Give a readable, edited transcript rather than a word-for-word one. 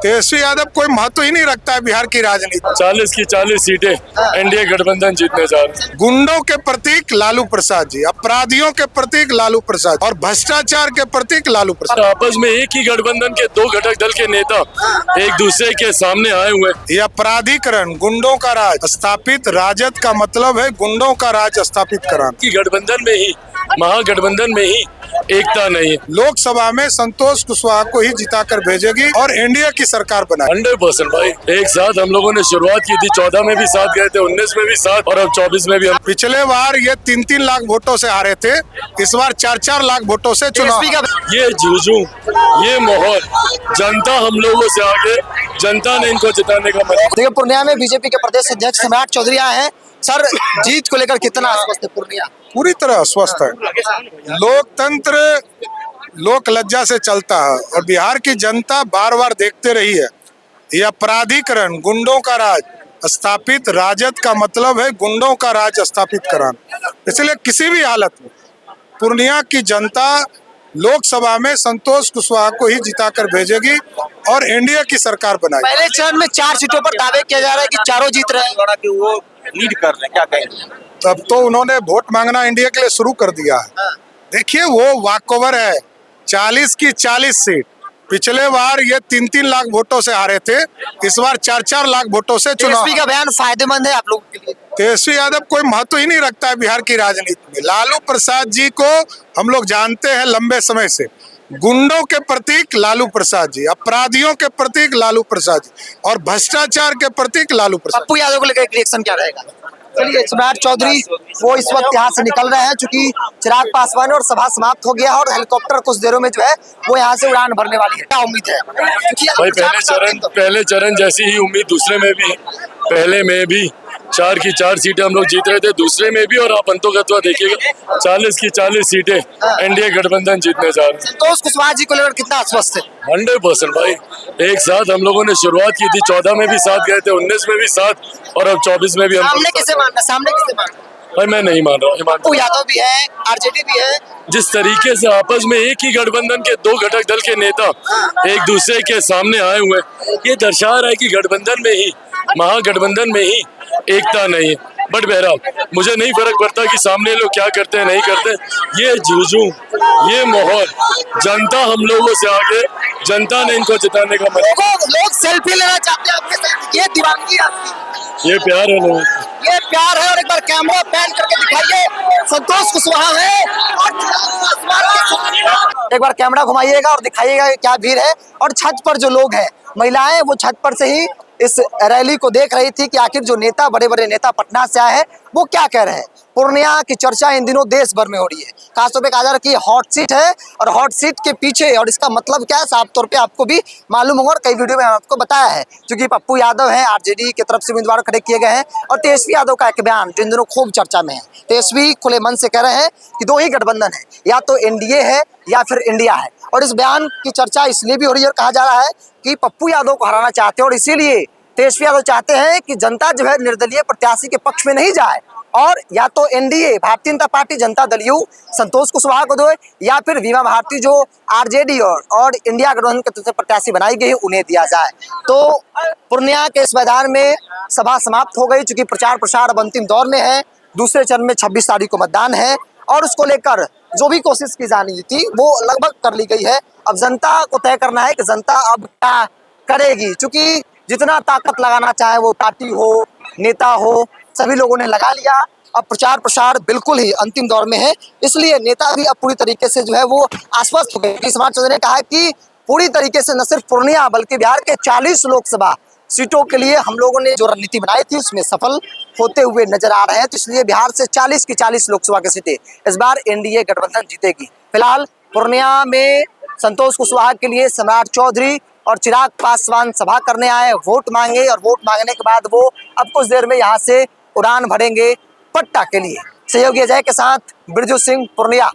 तेजस्वी यादव कोई महत्व ही नहीं रखता है बिहार की राजनीति। 40 की 40 सीटें एनडीए गठबंधन जीतने जा रहे हैं। गुंडों के प्रतीक लालू प्रसाद जी, अपराधियों के प्रतीक लालू प्रसाद और भ्रष्टाचार के प्रतीक लालू प्रसाद। आपस में एक ही गठबंधन के दो घटक दल के नेता एक दूसरे के सामने आए हुए। ये अपराधीकरण, गुंडों का राज स्थापित, राजद का मतलब है गुंडों का राज स्थापित कराना। की गठबंधन में ही, महागठबंधन में ही एकता नहीं है। लोकसभा में संतोष कुशवाहा को ही जिताकर भेजेगी और एनडीए की सरकार बनाएगी। 100% भाई, एक साथ हम लोगों ने शुरुआत की थी, 14 में भी साथ गए थे, 19 में भी साथ और अब 24 में भी हम। पिछले बार ये 3-3 लाख वोटों से हारे थे, इस बार 4-4 लाख वोटों से चुनाव। ये जूझू, ये माहौल, जनता हम लोगों से आगे, जनता ने इनको जिताने का मन। देखिए, पूर्णिया में बीजेपी के प्रदेश अध्यक्ष सम्राट चौधरी आए हैं। सर, जीत को लेकर कितना आश्वस्त है पूर्णिया? पूरी तरह अस्वस्थ है। लोकतंत्र लोक लज्जा से चलता है और बिहार की जनता बार बार देखते रही है। ये अपराधीकरण, गुंडों का राज स्थापित, राजद का मतलब है गुंडों का राज स्थापित कराना। इसलिए किसी भी हालत में पूर्णिया की जनता लोकसभा में संतोष कुशवाहा को ही जिताकर भेजेगी और एनडीए की सरकार बनाएगी। पहले चरण में 4 सीटों पर दावे किया जा रहा है कि चारों जीत रहे हैं, कि वो लीड कर रहे हैं, क्या कहेंगे? तब तो उन्होंने वोट मांगना एनडीए के लिए शुरू कर दिया है। देखिए, वो वॉकओवर है, 40 की 40 सीट। पिछले बार ये 3-3 लाख वोटों से हारे थे, इस बार 4-4 लाख वोटों से चुनाव। तेजस्वी का बयान फायदेमंद है आप लोगों के लिए? तेजस्वी यादव कोई महत्व ही नहीं रखता है बिहार की राजनीति में। लालू प्रसाद जी को हम लोग जानते हैं लंबे समय से। गुंडों के प्रतीक लालू प्रसाद जी, अपराधियों के प्रतीक लालू प्रसाद जी और भ्रष्टाचार के प्रतीक लालू प्रसाद। पप्पू यादव को लेकर एक रिएक्शन क्या रहेगा? चलिए, सम्राट चौधरी वो इस वक्त यहाँ से निकल रहे हैं, चूंकि चिराग पासवान और सभा समाप्त हो गया और हेलीकॉप्टर कुछ देरों में जो है वो यहाँ से उड़ान भरने वाली है। क्या उम्मीद है? भाई, पहले चरण जैसी ही उम्मीद दूसरे में भी, पहले में भी 4 की 4 सीटें हम लोग जीत रहे थे, दूसरे में भी, और आप अंतोगत्वा देखिएगा 40 की 40 सीटें एनडीए गठबंधन जीतने जा रहे हैं। संतोष कुशवाहा जी को लेकर कितना आश्वस्त है? 100% भाई, एक साथ हम लोगों ने शुरुआत की थी, 14 में भी साथ गए थे, 19 में भी साथ और अब 24 में भी हम। सामने किसे मानना? सामने किसे मानना? भाई, मैं नहीं मान रहा। पप्पू यादव भी है, आरजेडी भी है। जिस तरीके से आपस में एक ही गठबंधन के दो घटक दल के नेता एक दूसरे के सामने आए हुए, ये दर्शा रहा है कि गठबंधन में ही, महागठबंधन में ही एकता नहीं है। बट बहरहाल मुझे नहीं फर्क पड़ता कि सामने लोग क्या करते हैं, नहीं करते। ये जूझू, ये माहौल, जनता हम लोगों से आगे, जनता ने इनको जिताने का मन। लोग सेल्फी लेना चाहते हैं आपके साथ, ये दीवानगी आपकी, ये प्यार है लोगों, ये प्यार है। और एक बार कैमरा पैन करके दिखाइए, संतोष कुशवाहा है और एक बार कैमरा घुमाइएगा और दिखाइएगा क्या भीड़ है। और छत पर जो लोग हैं, महिलाएं, वो छत पर से ही इस रैली को देख रही थी कि आखिर जो नेता, बड़े बड़े नेता पटना से आए हैं, वो क्या कह रहे हैं। पूर्णिया की चर्चा इन दिनों देश भर में हो रही है। खासतौर पे कहा जा रहा है कि हॉट सीट है और हॉट सीट के पीछे, और इसका मतलब क्या है साफ तौर पे आपको भी मालूम होगा और कई वीडियो में आपको बताया है, क्योंकि पप्पू यादव हैं, आरजेडी की तरफ से उम्मीदवार खड़े किए गए हैं। और तेजस्वी यादव का एक बयान जो इन दिनों खूब चर्चा में है। तेजस्वी खुले मन से कह रहे हैं कि 2 ही गठबंधन है, या तो एनडीए है या फिर इंडिया है। और इस बयान की चर्चा इसलिए भी हो रही है और कहा जा रहा है कि पप्पू यादव को हराना चाहते हैं और इसीलिए तेजस्वी यादव चाहते हैं कि जनता जो है निर्दलीय प्रत्याशी के पक्ष में नहीं जाए और या तो NDA, Bharatiya Janata party, Janata Dal you Santosh Kushwaha को दो, या फिर वीमा भारती जो आरजेडी और इंडिया गठबंधन के तरफ से प्रत्याशी बनाई गई उन्हें दिया जाए। तो पूर्णिया के इस मैदान में सभा समाप्त हो गई, चूंकि प्रचार प्रसार अब अंतिम दौर में है। दूसरे चरण में 26 तारीख को मतदान है और उसको लेकर जो भी कोशिश की जानी थी वो लगभग कर ली गई है। अब जनता को तय करना है कि जनता अब क्या करेगी, चूंकि जितना ताकत लगाना चाहे वो पार्टी हो, नेता हो, सभी लोगों ने लगा लिया। अब प्रचार प्रसार बिल्कुल ही अंतिम दौर में है, इसलिए नेता भी अब पूरी तरीके से जो है वो आश्वस्त हो गए। सम्राट चौधरी ने कहा कि पूरी तरीके से न सिर्फ पूर्णिया बल्कि बिहार के 40 लोकसभा सीटों के लिए हम लोगों ने जो रणनीति बनाई थी उसमें सफल होते हुए नजर आ रहे हैं। तो इसलिए बिहार से 40 की 40 लोकसभा की सीटें इस बार एनडीए गठबंधन जीतेगी। फिलहाल पूर्णिया में संतोष कुशवाहा के लिए सम्राट चौधरी और चिराग पासवान सभा करने आए, वोट मांगे और वोट मांगने के बाद वो अब कुछ देर में यहाँ से उड़ान भरेंगे पटना के लिए। सहयोगी अजय के साथ बिरजू सिंह, पूर्णिया।